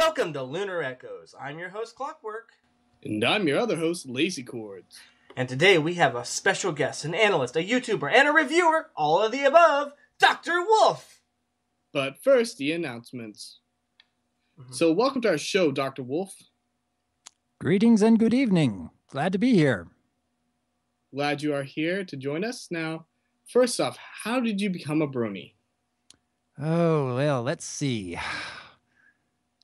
Welcome to Lunar Echoes. I'm your host, Clockwork. And I'm your other host, Lazychords. And today we have a special guest, an analyst, a YouTuber, and a reviewer, all of the above, DRWolf. But first, the announcements. So welcome to our show, Dr. Wolf. Greetings and good evening. Glad to be here. Glad you are here to join us. Now, first off, how did you become a Brony? Oh, well, let's see.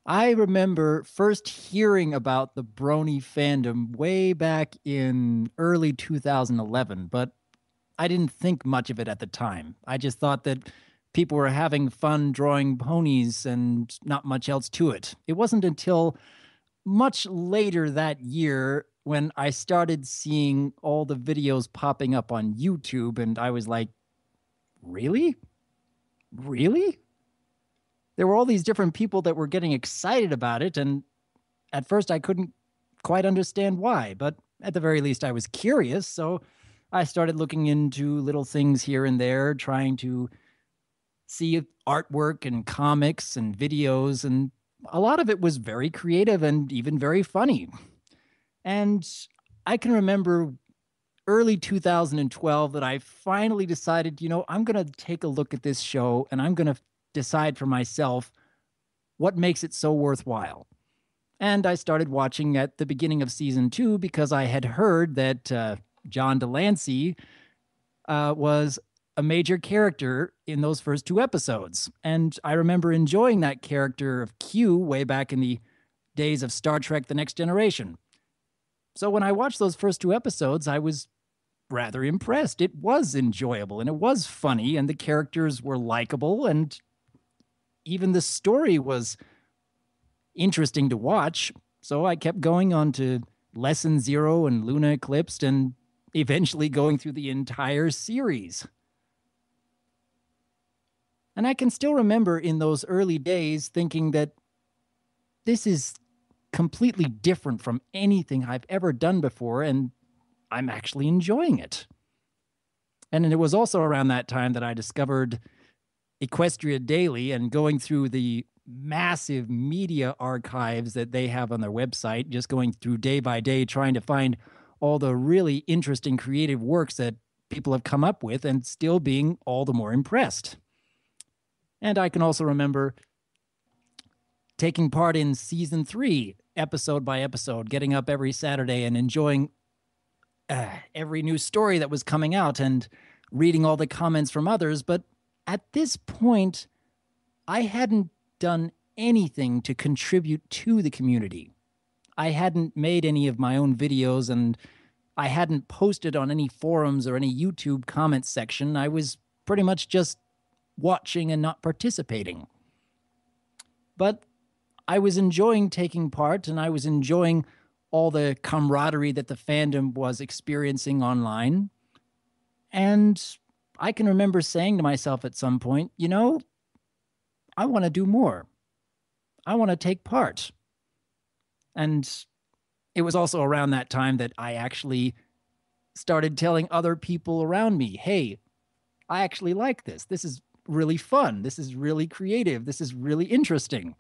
I remember first hearing about the Brony fandom way back in early 2011, but I didn't think much of it at the time. I just thought that people were having fun drawing ponies and not much else to it. It wasn't until much later that year when I started seeing all the videos popping up on YouTube, and I was like, really? Really? There were all these different people that were getting excited about it, and at first I couldn't quite understand why, but at the very least I was curious, so I started looking into little things here and there, trying to see artwork and comics and videos, and a lot of it was very creative and even very funny. And I can remember early 2012 that I finally decided, I'm going to take a look at this show and I'm going to decide for myself what makes it so worthwhile. And I started watching at the beginning of season 2 because I had heard that John Delancey was a major character in those first 2 episodes. And I remember enjoying that character of Q way back in the days of Star Trek: The Next Generation. So when I watched those first 2 episodes, I was rather impressed. It was enjoyable and it was funny and the characters were likable and even the story was interesting to watch. So I kept going on to Lesson 0 and Luna Eclipsed and eventually going through the entire series. And I can still remember in those early days thinking that this is completely different from anything I've ever done before, and I'm actually enjoying it. And it was also around that time that I discovered Equestria Daily and going through the massive media archives that they have on their website, just going through day by day, trying to find all the really interesting creative works that people have come up with and still being all the more impressed. And I can also remember taking part in season 3, episode by episode, getting up every Saturday and enjoying every new story that was coming out and reading all the comments from others. But at this point, I hadn't done anything to contribute to the community. I hadn't made any of my own videos and I hadn't posted on any forums or any YouTube comments section. I was pretty much just watching and not participating. But I was enjoying taking part and I was enjoying all the camaraderie that the fandom was experiencing online. And I can remember saying to myself at some point, I want to do more. I want to take part. And it was also around that time that I actually started telling other people around me, hey, I actually like this. This is really fun. This is really creative. This is really interesting.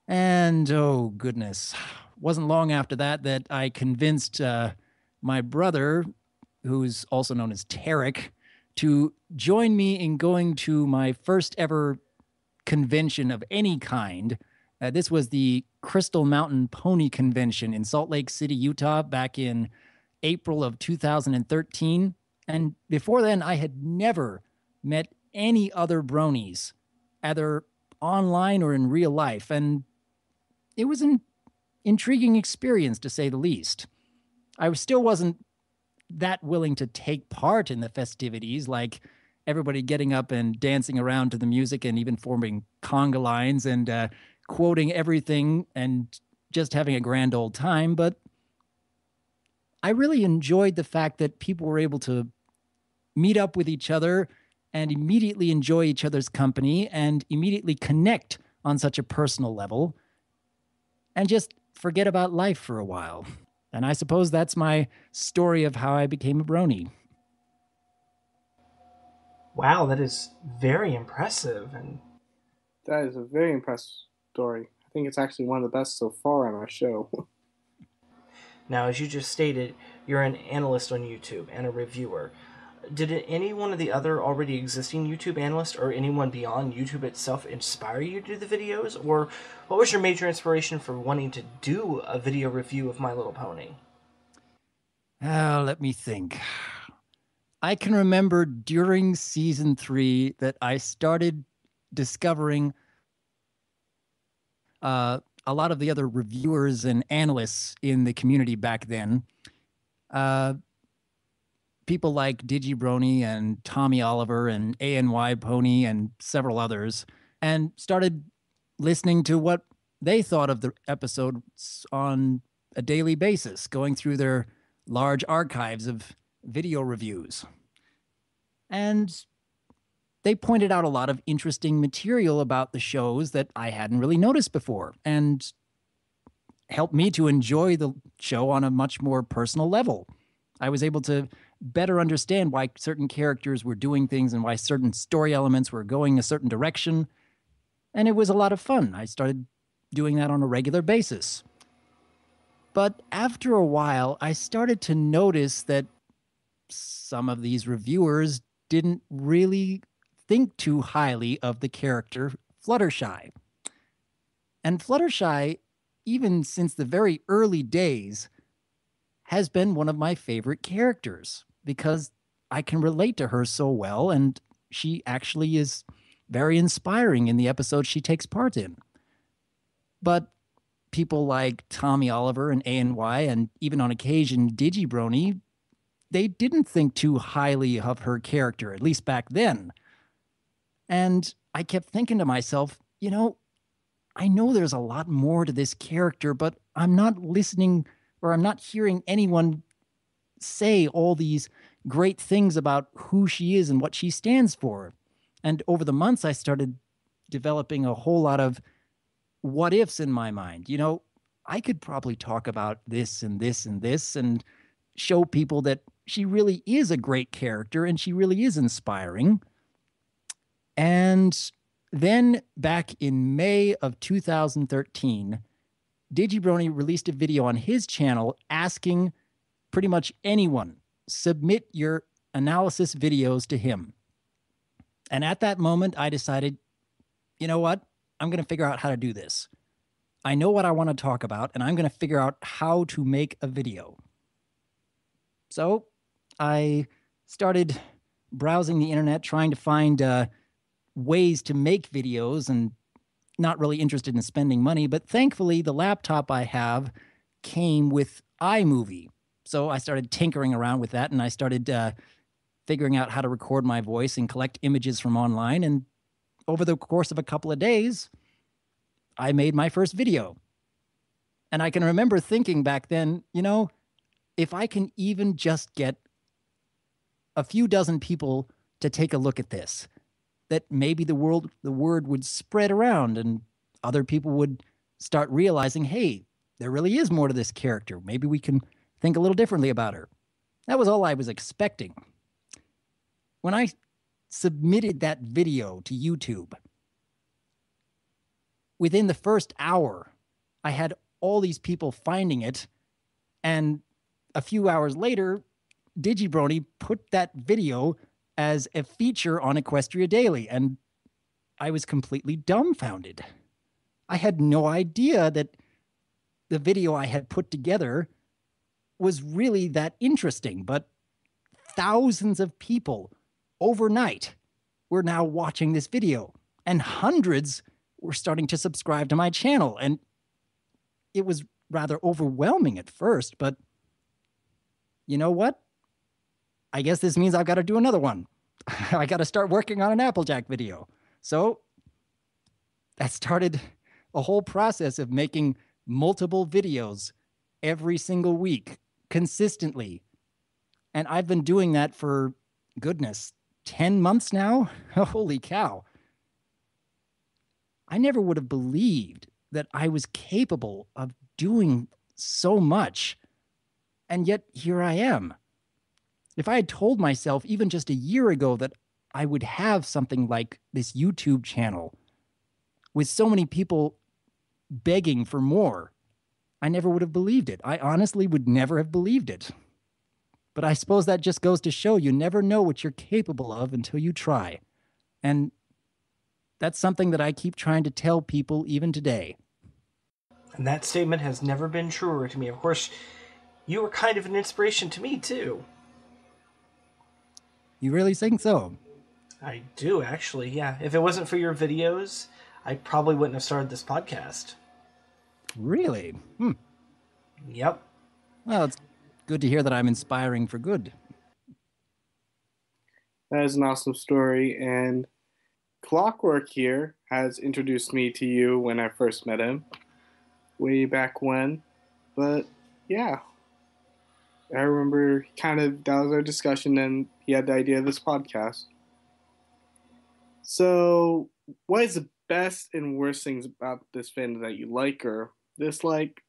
And oh goodness, wasn't long after that I convinced my brother, who's also known as Tarek, to join me in going to my first ever convention of any kind. This was the Crystal Mountain Pony Convention in Salt Lake City, Utah, back in April of 2013. And before then, I had never met any other bronies, either online or in real life. And it was an intriguing experience, to say the least. I still wasn't that willing to take part in the festivities, like everybody getting up and dancing around to the music and even forming conga lines and quoting everything and just having a grand old time. But I really enjoyed the fact that people were able to meet up with each other and immediately enjoy each other's company and immediately connect on such a personal level and just forget about life for a while. And I suppose that's my story of how I became a Brony. Wow, that is very impressive. And That is a very impressive story. I think it's actually one of the best so far on our show. Now, as you just stated, you're an analyst on YouTube and a reviewer. Did any one of the other already existing YouTube analysts or anyone beyond YouTube itself inspire you to do the videos? Or what was your major inspiration for wanting to do a video review of My Little Pony? Oh, let me think. I can remember during season 3 that I started discovering a lot of the other reviewers and analysts in the community back then. People like Brony and Tommy Oliver and ANY Pony and several others, and started listening to what they thought of the episodes on a daily basis, going through their large archives of video reviews. And they pointed out a lot of interesting material about the shows that I hadn't really noticed before, and helped me to enjoy the show on a much more personal level. I was able to better understand why certain characters were doing things and why certain story elements were going a certain direction. And it was a lot of fun. I started doing that on a regular basis. But after a while, I started to notice that some of these reviewers didn't really think too highly of the character Fluttershy. And Fluttershy, even since the very early days, has been one of my favorite characters because I can relate to her so well, and she actually is very inspiring in the episodes she takes part in. But people like Tommy Oliver and ANY, and even on occasion Brony, they didn't think too highly of her character, at least back then. And I kept thinking to myself, I know there's a lot more to this character, but I'm not listening, or I'm not hearing anyone say all these great things about who she is and what she stands for. And over the months, I started developing a whole lot of what ifs in my mind. I could probably talk about this and this and this and show people that she really is a great character and she really is inspiring. And then back in May of 2013, Brony released a video on his channel asking pretty much anyone, submit your analysis videos to him. And at that moment, I decided, you know what? I'm going to figure out how to do this. I know what I want to talk about, and I'm going to figure out how to make a video. So I started browsing the internet, trying to find ways to make videos, and not really interested in spending money. But thankfully, the laptop I have came with iMovie. So I started tinkering around with that, and I started figuring out how to record my voice and collect images from online. And over the course of a couple of days, I made my first video. And I can remember thinking back then, if I can even just get a few dozen people to take a look at this, that maybe the word would spread around and other people would start realizing, hey, there really is more to this character. Maybe we can think a little differently about her. That was all I was expecting. When I submitted that video to YouTube, within the first hour, I had all these people finding it, and a few hours later, Brony put that video as a feature on Equestria Daily, and I was completely dumbfounded. I had no idea that the video I had put together was really that interesting, but thousands of people overnight were now watching this video, and hundreds were starting to subscribe to my channel, and it was rather overwhelming at first, but you know what? I guess this means I've got to do another one. I got to start working on an Applejack video. So that started a whole process of making multiple videos every single week, consistently. And I've been doing that for, goodness, 10 months now? Holy cow. I never would have believed that I was capable of doing so much. And yet here I am. If I had told myself even just a year ago that I would have something like this YouTube channel with so many people begging for more, I never would have believed it. I honestly would never have believed it. But I suppose that just goes to show you never know what you're capable of until you try. And that's something that I keep trying to tell people even today. And that statement has never been truer to me. Of course, you were kind of an inspiration to me, too. You really think so? I do, actually, yeah. If it wasn't for your videos, I probably wouldn't have started this podcast. Really? Yep. Well, it's good to hear that I'm inspiring for good. That is an awesome story. And Clockwork here has introduced me to you when I first met him, way back when. But yeah, I remember that was our discussion, and he had the idea of this podcast. So, what is the best and worst things about this fandom that you like or dislike?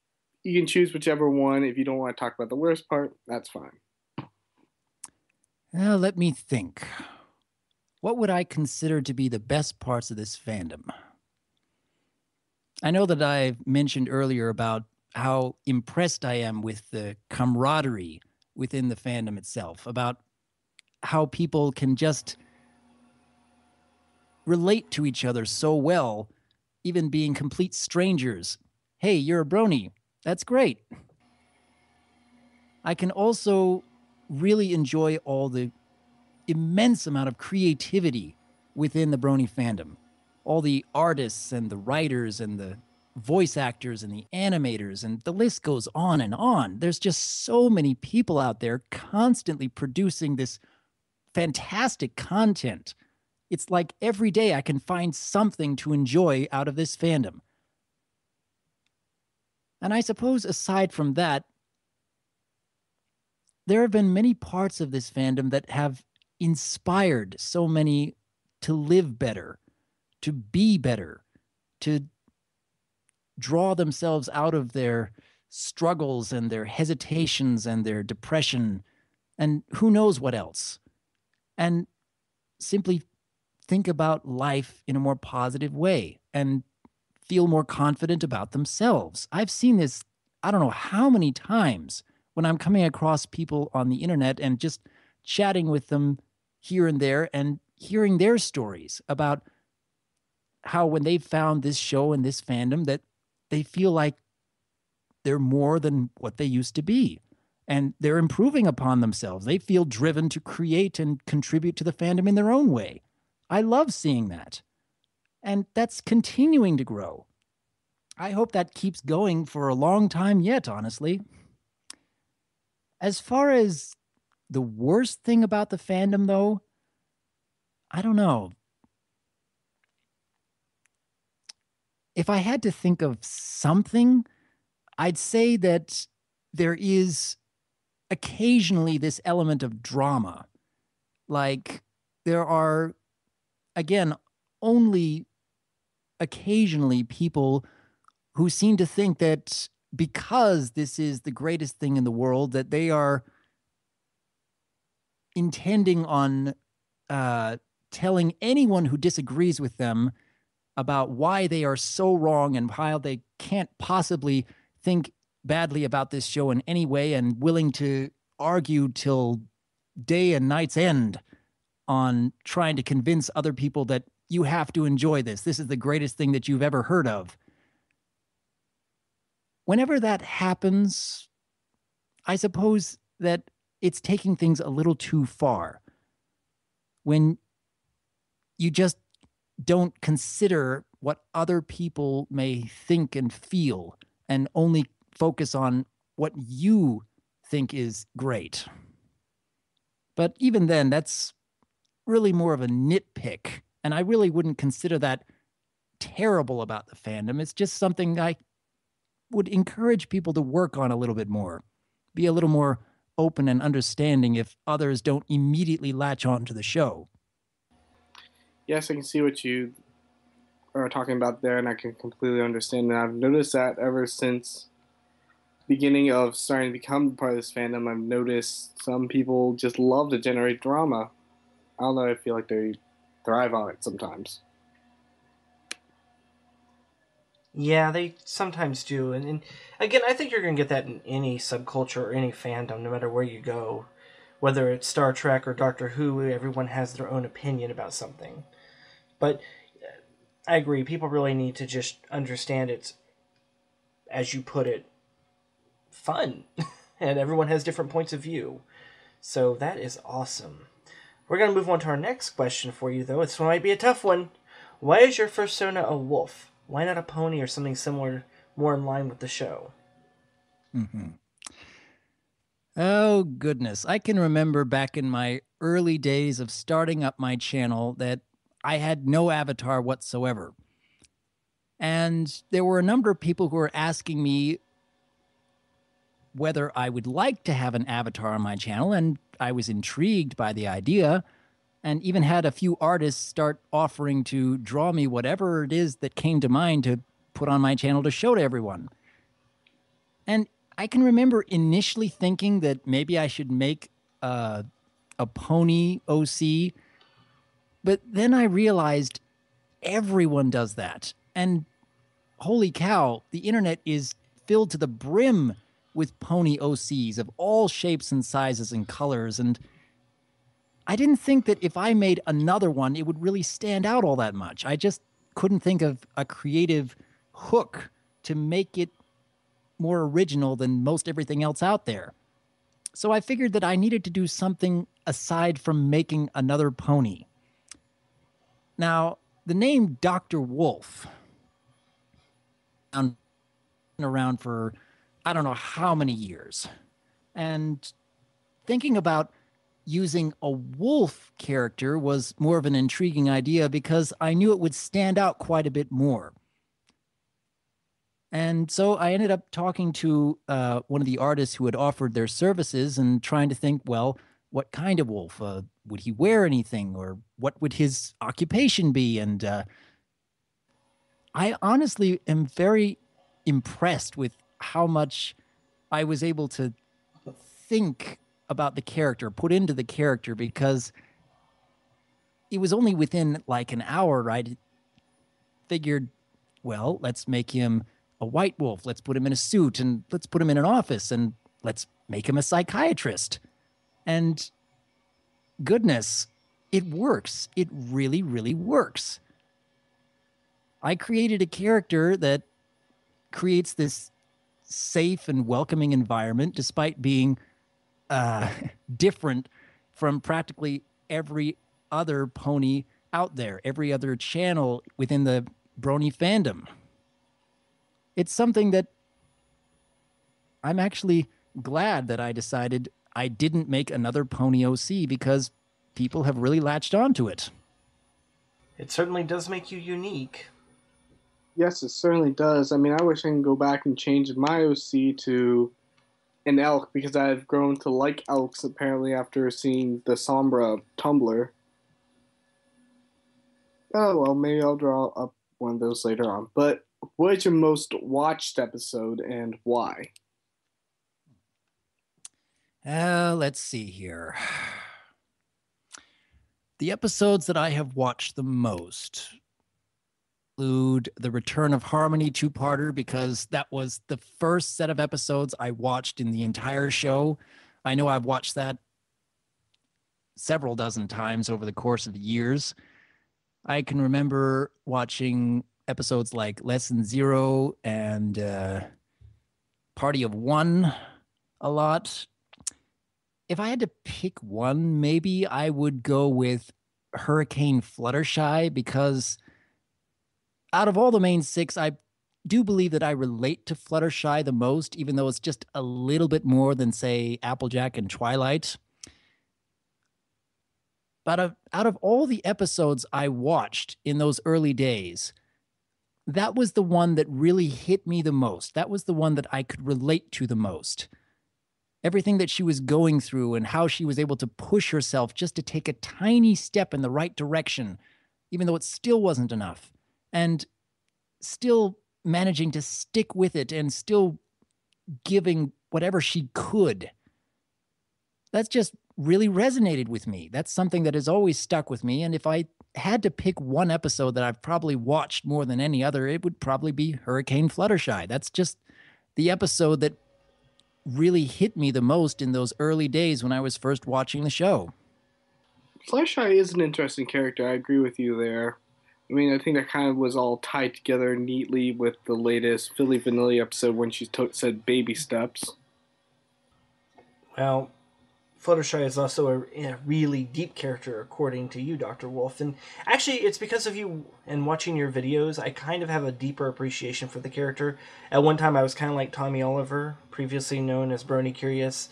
You can choose whichever one. If you don't want to talk about the worst part, that's fine. Well, let me think. What would I consider to be the best parts of this fandom? I know that I mentioned earlier about how impressed I am with the camaraderie within the fandom itself, about how people can just relate to each other so well, even being complete strangers. Hey, you're a brony. That's great. I can also really enjoy all the immense amount of creativity within the brony fandom. All the artists and the writers and the voice actors and the animators, and the list goes on and on. There's just so many people out there constantly producing this fantastic content. It's like every day I can find something to enjoy out of this fandom. And I suppose aside from that, there have been many parts of this fandom that have inspired so many to live better, to be better, to draw themselves out of their struggles and their hesitations and their depression and who knows what else. And simply think about life in a more positive way and feel more confident about themselves. I've seen this, I don't know how many times when I'm coming across people on the internet and just chatting with them here and there and hearing their stories about how when they've found this show and this fandom that they feel like they're more than what they used to be. And they're improving upon themselves. They feel driven to create and contribute to the fandom in their own way. I love seeing that. And that's continuing to grow. I hope that keeps going for a long time yet, honestly. As far as the worst thing about the fandom, though, I don't know. If I had to think of something, I'd say that there is occasionally this element of drama. Like, there are, again, only occasionally people who seem to think that because this is the greatest thing in the world, that they are intending on telling anyone who disagrees with them about why they are so wrong and how they can't possibly think badly about this show in any way, and willing to argue till day and night's end on trying to convince other people that you have to enjoy this. This is the greatest thing that you've ever heard of. Whenever that happens, I suppose that it's taking things a little too far. When you just don't consider what other people may think and feel and only focus on what you think is great. But even then, that's really more of a nitpick, and I really wouldn't consider that terrible about the fandom. It's just something I would encourage people to work on a little bit more, be a little more open and understanding if others don't immediately latch on to the show. Yes, I can see what you are talking about there, and I can completely understand that. I've noticed that ever since beginning of starting to become part of this fandom, I've noticed some people just love to generate drama. I don't know, I feel like they thrive on it sometimes. Yeah, they sometimes do. And again, I think you're going to get that in any subculture or any fandom, no matter where you go. Whether it's Star Trek or Doctor Who, everyone has their own opinion about something. But I agree, people really need to just understand it's, as you put it, fun. And everyone has different points of view. So that is awesome. We're going to move on to our next question for you, though. This one might be a tough one. Why is your persona a wolf? Why not a pony or something similar, more in line with the show? Mm-hmm. Oh, goodness. I can remember back in my early days of starting up my channel that I had no avatar whatsoever. And there were a number of people who were asking me whether I would like to have an avatar on my channel, and I was intrigued by the idea, and even had a few artists start offering to draw me whatever it is that came to mind to put on my channel to show to everyone. And I can remember initially thinking that maybe I should make a pony OC, but then I realized everyone does that. And holy cow, the internet is filled to the brim with pony OCs of all shapes and sizes and colors. And I didn't think that if I made another one, it would really stand out all that much. I just couldn't think of a creative hook to make it more original than most everything else out there. So I figured that I needed to do something aside from making another pony. Now, the name DRWolf been around for I don't know how many years. And thinking about using a wolf character was more of an intriguing idea because I knew it would stand out quite a bit more. And so I ended up talking to one of the artists who had offered their services and trying to think, well, what kind of wolf? Would he wear anything? Or what would his occupation be? And I honestly am very impressed with how much I was able to think about the character, put into the character, because it was only within like an hour I figured, well, let's make him a white wolf. Let's put him in a suit and let's put him in an office and let's make him a psychiatrist. And goodness, it works. It really, really works. I created a character that creates this safe and welcoming environment despite being different from practically every other pony out there, every other channel within the Brony fandom. It's something that I'm actually glad that I decided I didn't make another pony OC because people have really latched onto it. It certainly does make you unique. Yes, it certainly does. I mean, I wish I can go back and change my OC to an elk because I've grown to like elks apparently after seeing the Sombra Tumblr. Oh, well, maybe I'll draw up one of those later on. But what is your most watched episode and why? Let's see here. The episodes that I have watched the most include the Return of Harmony two-parter because that was the first set of episodes I watched in the entire show. I know I've watched that several dozen times over the course of the years. I can remember watching episodes like Lesson Zero and Party of One a lot. If I had to pick one, maybe I would go with Hurricane Fluttershy because out of all the main six, I do believe that I relate to Fluttershy the most, even though it's just a little bit more than, say, Applejack and Twilight. But out of all the episodes I watched in those early days, that was the one that really hit me the most. That was the one that I could relate to the most. Everything that she was going through and how she was able to push herself just to take a tiny step in the right direction, even though it still wasn't enough. And still managing to stick with it and still giving whatever she could. That's just really resonated with me. That's something that has always stuck with me. And if I had to pick one episode that I've probably watched more than any other, it would probably be Hurricane Fluttershy. That's just the episode that really hit me the most in those early days when I was first watching the show. Fluttershy is an interesting character. I agree with you there. I mean, I think that kind of was all tied together neatly with the latest Philly Vanilli episode when she said baby steps. Well, Fluttershy is also a really deep character, according to you, Dr. Wolf. And actually, it's because of you and watching your videos, I kind of have a deeper appreciation for the character. At one time, I was kind of like Tommy Oliver, previously known as Brony Curious,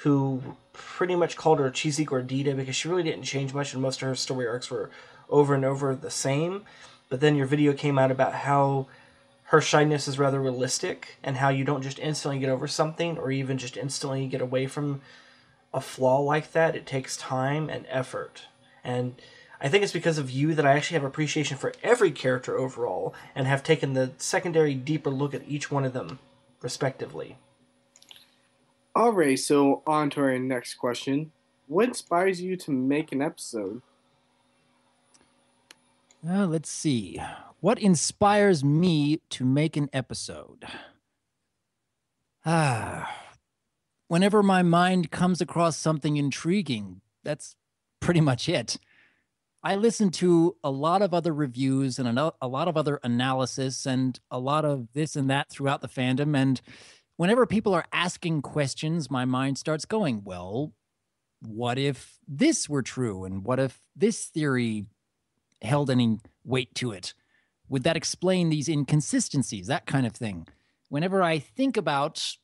who pretty much called her Cheesy Gordita because she really didn't change much, and most of her story arcs were over and over the same. But then your video came out about how her shyness is rather realistic, and how you don't just instantly get over something, or even just instantly get away from a flaw like that. It takes time and effort. And I think it's because of you that I actually have appreciation for every character overall, and have taken the secondary, deeper look at each one of them, respectively. Alright, so on to our next question. What inspires you to make an episode? Let's see. What inspires me to make an episode? Whenever my mind comes across something intriguing, that's pretty much it. I listen to a lot of other reviews and a lot of other analysis and a lot of this and that throughout the fandom. And whenever people are asking questions, my mind starts going, well, what if this were true? And what if this theory held any weight to it? Would that explain these inconsistencies? That kind of thing. Whenever I think about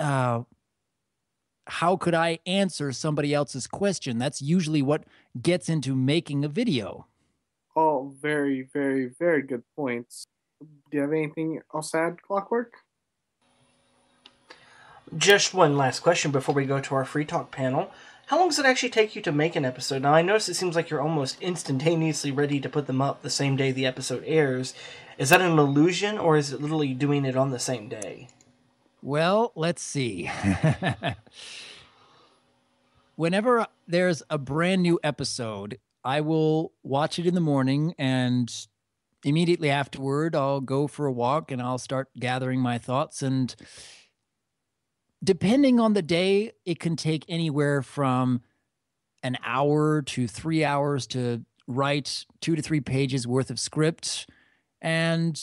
how could I answer somebody else's question, that's usually what gets into making a video. All very, very, very good points. Do you have anything else to add, Clockwork? Just one last question before we go to our free talk panel. How long does it actually take you to make an episode? Now, I notice it seems like you're almost instantaneously ready to put them up the same day the episode airs. Is that an illusion, or is it literally doing it on the same day? Well, let's see. Whenever there's a brand new episode, I will watch it in the morning, and immediately afterward, I'll go for a walk and I'll start gathering my thoughts. And depending on the day, it can take anywhere from an hour to 3 hours to write 2 to 3 pages worth of script. And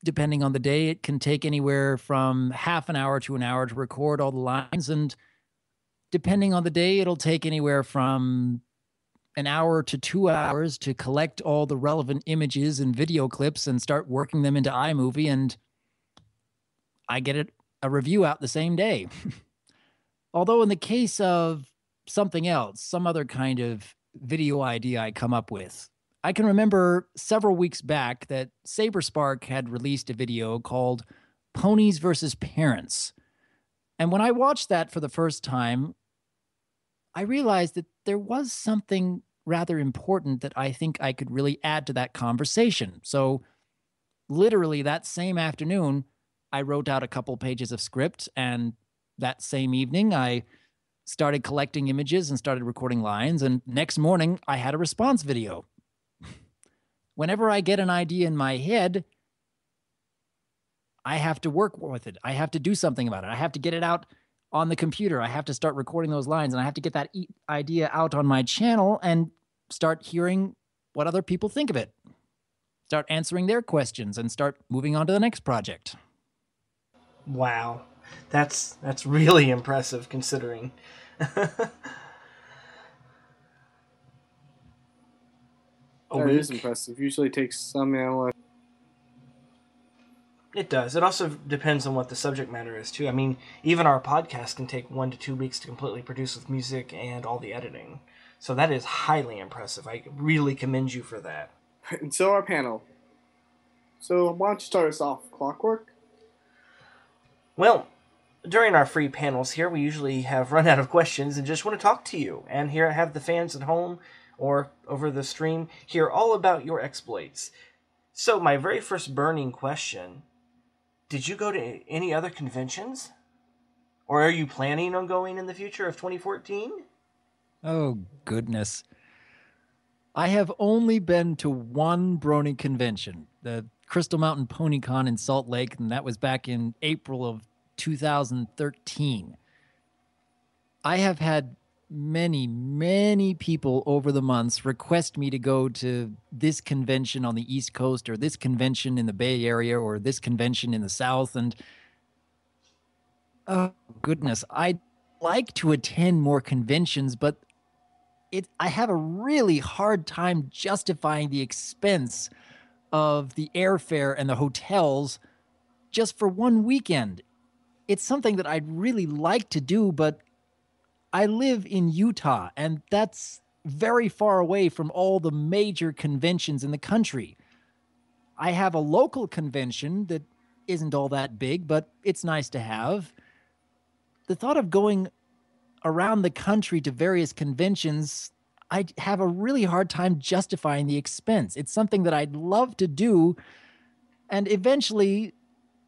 depending on the day, it can take anywhere from half an hour to an hour to record all the lines. And depending on the day, it'll take anywhere from an hour to 2 hours to collect all the relevant images and video clips and start working them into iMovie. And I get a review out the same day. Although in the case of something else, some other kind of video idea I come up with, I can remember several weeks back that SaberSpark had released a video called Ponies versus Parents. And when I watched that for the first time, I realized that there was something rather important that I think I could really add to that conversation. So literally that same afternoon, I wrote out a couple pages of script, and that same evening, I started collecting images and started recording lines, and next morning, I had a response video. Whenever I get an idea in my head, I have to work with it. I have to do something about it. I have to get it out on the computer. I have to start recording those lines, and I have to get that idea out on my channel and start hearing what other people think of it. Start answering their questions and start moving on to the next project. Wow. That's really impressive, considering. That is impressive. Usually takes some analysis. It does. It also depends on what the subject matter is, too. I mean, even our podcast can take 1 to 2 weeks to completely produce with music and all the editing. So that is highly impressive. I really commend you for that. And so our panel. So why don't you start us off, Clockwork? Well, during our free panels here, we usually have run out of questions and just want to talk to you. And here I have the fans at home or over the stream hear all about your exploits. So my very first burning question, did you go to any other conventions? Or are you planning on going in the future of 2014? Oh, goodness. I have only been to one Brony convention, the Crystal Mountain PonyCon in Salt Lake, and that was back in April of 2013. I have had many, many people over the months request me to go to this convention on the East Coast or this convention in the Bay Area or this convention in the South. And oh, goodness, I'd like to attend more conventions, but I have a really hard time justifying the expense of the airfare and the hotels just for one weekend. It's something that I'd really like to do, but I live in Utah, and that's very far away from all the major conventions in the country. I have a local convention that isn't all that big, but it's nice to have. The thought of going around the country to various conventions, I have a really hard time justifying the expense. It's something that I'd love to do, and eventually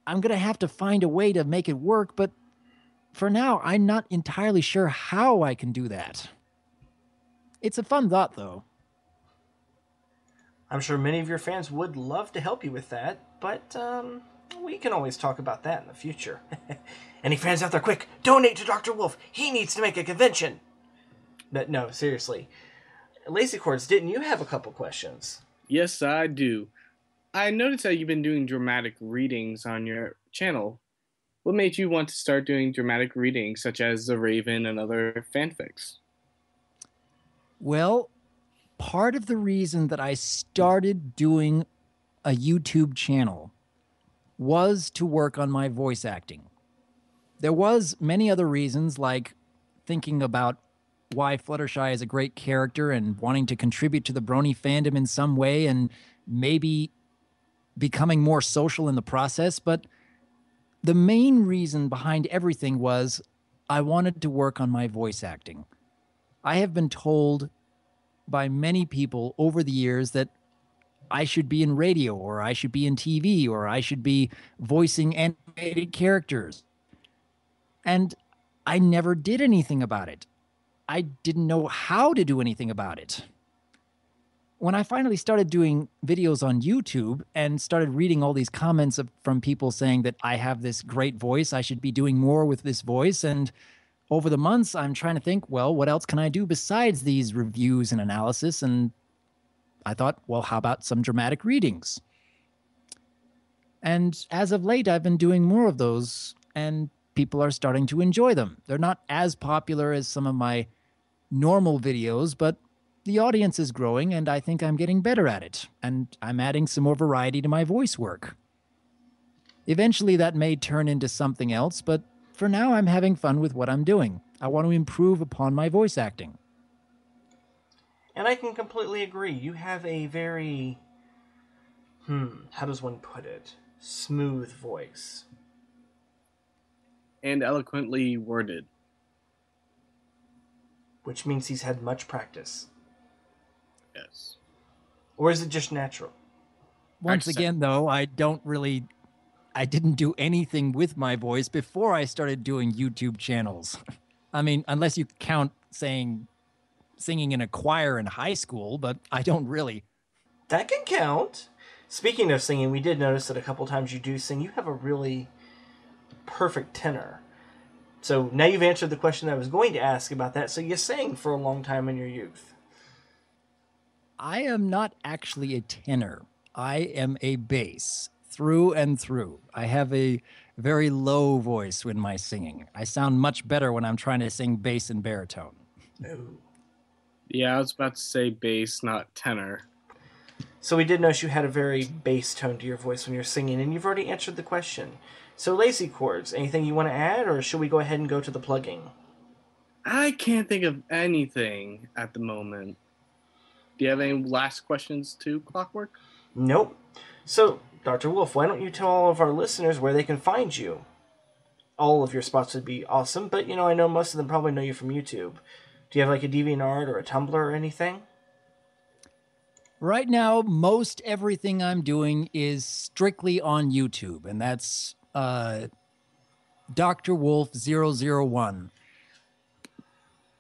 I'm going to have to find a way to make it work, but for now, I'm not entirely sure how I can do that. It's a fun thought, though. I'm sure many of your fans would love to help you with that, but we can always talk about that in the future. Any fans out there, quick, donate to DRWolf. He needs to make a convention. But no, seriously. Lazychords, didn't you have a couple questions? Yes, I do. I noticed that you've been doing dramatic readings on your channel. What made you want to start doing dramatic readings such as The Raven and other fanfics? Well, part of the reason that I started doing a YouTube channel was to work on my voice acting. There was many other reasons, like thinking about why Fluttershy is a great character and wanting to contribute to the Brony fandom in some way and maybe becoming more social in the process, but the main reason behind everything was I wanted to work on my voice acting. I have been told by many people over the years that I should be in radio or I should be in TV or I should be voicing animated characters. And I never did anything about it. I didn't know how to do anything about it. When I finally started doing videos on YouTube and started reading all these comments from people saying that I have this great voice, I should be doing more with this voice, and over the months, I'm trying to think, well, what else can I do besides these reviews and analysis? And I thought, well, how about some dramatic readings? And as of late, I've been doing more of those, and people are starting to enjoy them. They're not as popular as some of my normal videos, but the audience is growing, and I think I'm getting better at it, and I'm adding some more variety to my voice work. Eventually, that may turn into something else, but for now, I'm having fun with what I'm doing. I want to improve upon my voice acting. And I can completely agree. You have a very, how does one put it? Smooth voice. And eloquently worded. Which means he's had much practice. Yes. Or is it just natural? Once again, though, I didn't do anything with my voice before I started doing YouTube channels. I mean, unless you count singing in a choir in high school, but I don't really. That can count. Speaking of singing, we did notice that a couple times you do sing. You have a really perfect tenor. So now you've answered the question I was going to ask about that. So you sang for a long time in your youth. I am not actually a tenor. I am a bass through and through. I have a very low voice when my singing. I sound much better when I'm trying to sing bass and baritone. Ooh. Yeah, I was about to say bass, not tenor. So we did notice you had a very bass tone to your voice when you're singing, and you've already answered the question. So Lazychords, anything you want to add, or should we go ahead and go to the plugging? I can't think of anything at the moment. Do you have any last questions too, Clockwork? Nope. So, DRWolf, why don't you tell all of our listeners where they can find you? All of your spots would be awesome, but, I know most of them probably know you from YouTube. Do you have, like, a DeviantArt or a Tumblr or anything? Right now, most everything I'm doing is strictly on YouTube, and that's DRWolf001.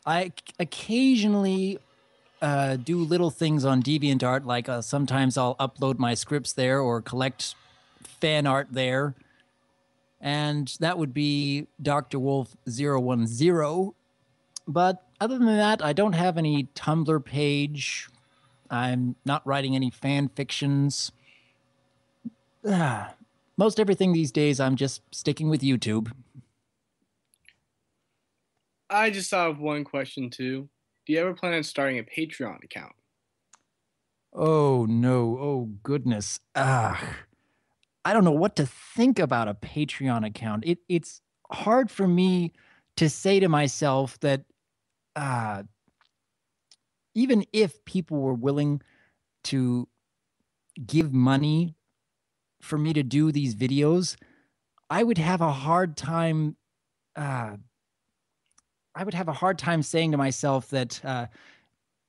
I occasionally do little things on DeviantArt, like sometimes I'll upload my scripts there or collect fan art there. And that would be DRWolf010. But other than that, I don't have any Tumblr page. I'm not writing any fan fictions. Most everything these days, I'm just sticking with YouTube. I just thought of one question too. Do you ever plan on starting a Patreon account? Oh, no. Oh, goodness. I don't know what to think about a Patreon account. It's hard for me to say to myself that even if people were willing to give money for me to do these videos, I would have a hard time. I would have a hard time saying to myself that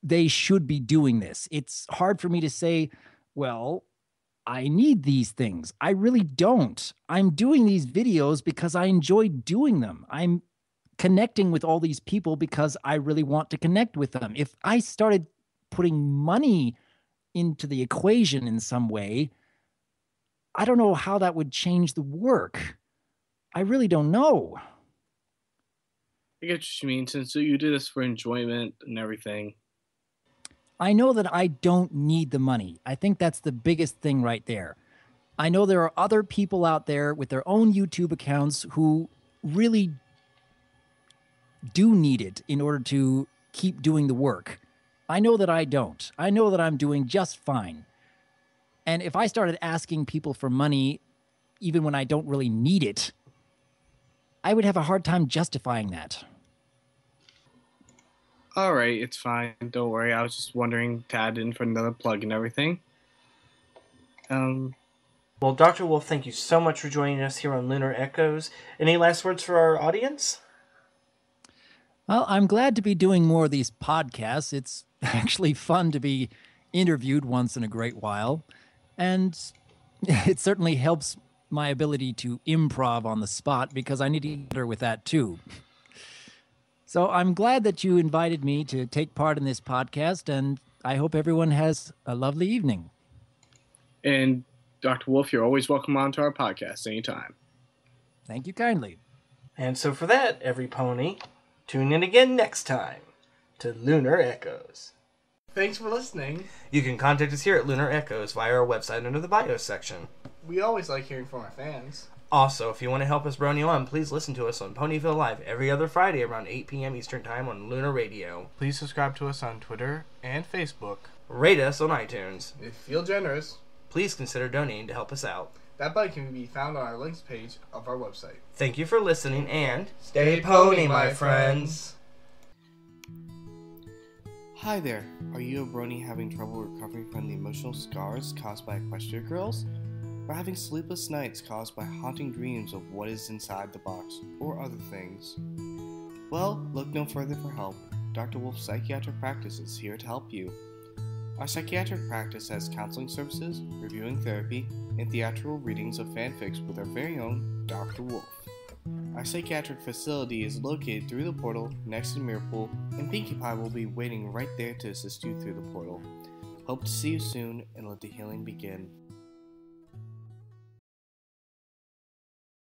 they should be doing this. It's hard for me to say, well, I need these things. I really don't. I'm doing these videos because I enjoy doing them. I'm connecting with all these people because I really want to connect with them. If I started putting money into the equation in some way, I don't know how that would change the work. I really don't know. I get what you mean, since you do this for enjoyment and everything. I know that I don't need the money. I think that's the biggest thing right there. I know there are other people out there with their own YouTube accounts who really do need it in order to keep doing the work. I know that I don't. I know that I'm doing just fine. And if I started asking people for money, even when I don't really need it, I would have a hard time justifying that. All right, it's fine. Don't worry. I was just wondering to add in for another plug and everything. Well, Dr. Wolf, thank you so much for joining us here on Lunar Echoes. Any last words for our audience? Well, I'm glad to be doing more of these podcasts. It's actually fun to be interviewed once in a great while. And it certainly helps my ability to improv on the spot because I need to get better with that too. So I'm glad that you invited me to take part in this podcast, and I hope everyone has a lovely evening. And Dr. Wolf, you're always welcome onto our podcast anytime. Thank you kindly. And so for that, every pony, tune in again next time to Lunar Echoes. Thanks for listening. You can contact us here at Lunar Echoes via our website under the bio section. We always like hearing from our fans. Also, if you want to help us Brony on, please listen to us on Ponyville Live every other Friday around 8 p.m. Eastern Time on Lunar Radio. Please subscribe to us on Twitter and Facebook. Rate us on iTunes. If you feel generous, Please consider donating to help us out. that button can be found on our links page of our website. Thank you for listening, and stay pony, my friends. Hi there. Are you a brony having trouble recovering from the emotional scars caused by equestria girls? Or having sleepless nights caused by haunting dreams of what is inside the box, or other things? Well, look no further for help. Dr. Wolf's Psychiatric Practice is here to help you. Our psychiatric practice has counseling services, reviewing therapy, and theatrical readings of fanfics with our very own Dr. Wolf. Our psychiatric facility is located through the portal next to Mirapool, and Pinkie Pie will be waiting right there to assist you through the portal. Hope to see you soon, and let the healing begin.